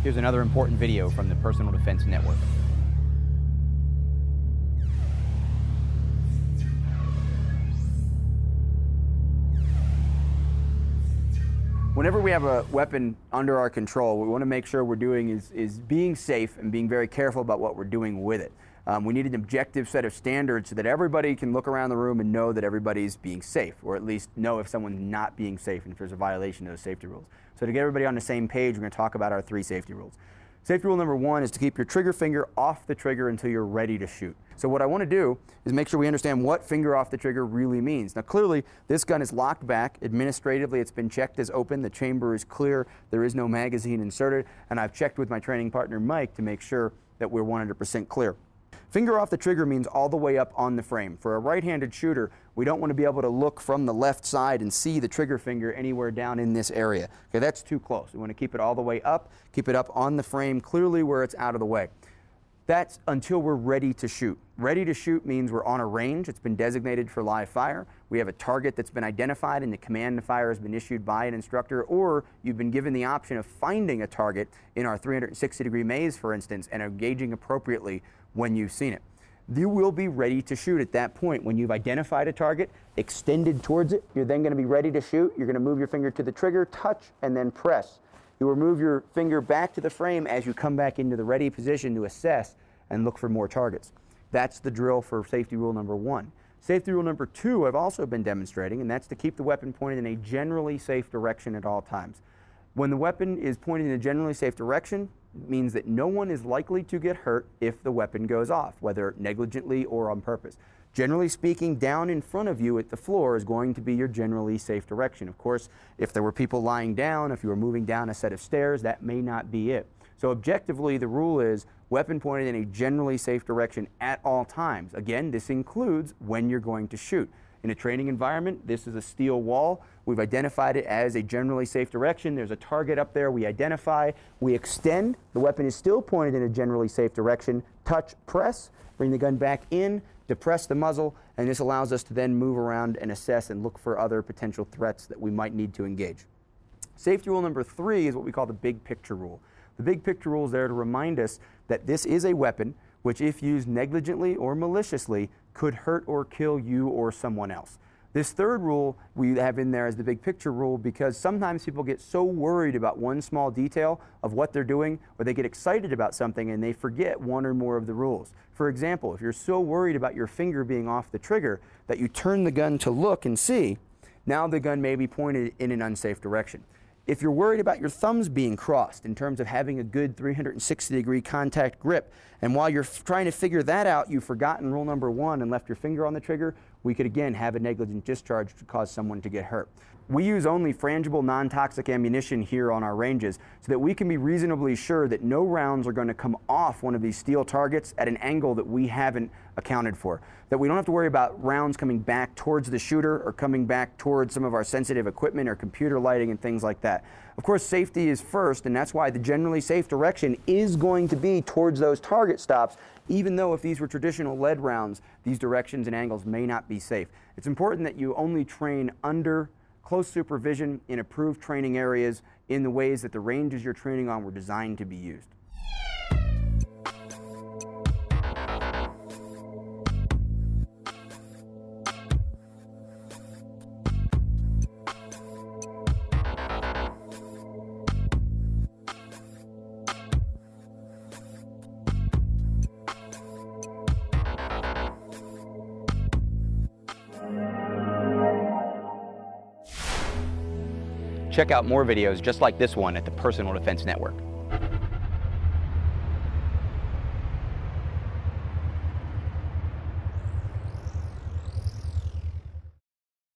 Here's another important video from the Personal Defense Network. Whenever we have a weapon under our control, what we want to make sure we're doing is being safe and being very careful about what we're doing with it. We need an objective set of standards so that everybody can look around the room and know that everybody's being safe, or at least know if someone's not being safe and if there's a violation of those safety rules. So to get everybody on the same page, we're going to talk about our 3 safety rules. Safety rule number 1 is to keep your trigger finger off the trigger until you're ready to shoot. So what I want to do is make sure we understand what finger off the trigger really means. Now clearly, this gun is locked back. Administratively, it's been checked as open. The chamber is clear. There is no magazine inserted. And I've checked with my training partner, Mike, to make sure that we're 100% clear. Finger off the trigger means all the way up on the frame. For a right-handed shooter, we don't want to be able to look from the left side and see the trigger finger anywhere down in this area. Okay, that's too close. We want to keep it all the way up, keep it up on the frame, clearly where it's out of the way. That's until we're ready to shoot. Ready to shoot means we're on a range. It's been designated for live fire. We have a target that's been identified and the command to fire has been issued by an instructor, or you've been given the option of finding a target in our 360-degree maze, for instance, and engaging appropriately when you've seen it. You will be ready to shoot at that point. When you've identified a target, extended towards it, you're then going to be ready to shoot. You're going to move your finger to the trigger, touch, and then press. You will move your finger back to the frame as you come back into the ready position to assess and look for more targets. That's the drill for safety rule number 1. Safety rule number 2 I've also been demonstrating, and that's to keep the weapon pointed in a generally safe direction at all times. When the weapon is pointed in a generally safe direction, it means that no one is likely to get hurt if the weapon goes off, whether negligently or on purpose. Generally speaking, down in front of you at the floor is going to be your generally safe direction. Of course, if there were people lying down, if you were moving down a set of stairs, that may not be it. So objectively, the rule is weapon pointed in a generally safe direction at all times. Again, this includes when you're going to shoot. In a training environment, this is a steel wall. We've identified it as a generally safe direction. There's a target up there we identify. We extend. The weapon is still pointed in a generally safe direction. Touch, press, bring the gun back in, depress the muzzle, and this allows us to then move around and assess and look for other potential threats that we might need to engage. Safety rule number 3 is what we call the big picture rule. The big picture rule is there to remind us that this is a weapon which, if used negligently or maliciously, could hurt or kill you or someone else. This 3rd rule we have in there as the big picture rule because sometimes people get so worried about one small detail of what they're doing, or they get excited about something and they forget one or more of the rules. For example, if you're so worried about your finger being off the trigger that you turn the gun to look and see, now the gun may be pointed in an unsafe direction. If you're worried about your thumbs being crossed in terms of having a good 360-degree contact grip, and while you're trying to figure that out, you've forgotten rule number 1 and left your finger on the trigger, we could again have a negligent discharge to cause someone to get hurt. We use only frangible, non-toxic ammunition here on our ranges so that we can be reasonably sure that no rounds are going to come off one of these steel targets at an angle that we haven't accounted for. That we don't have to worry about rounds coming back towards the shooter or coming back towards some of our sensitive equipment or computer lighting and things like that. Of course, safety is first, and that's why the generally safe direction is going to be towards those target stops, even though if these were traditional lead rounds, these directions and angles may not be safe. It's important that you only train under close supervision in approved training areas in the ways that the ranges you're training on were designed to be used. Check out more videos just like this one at the Personal Defense Network.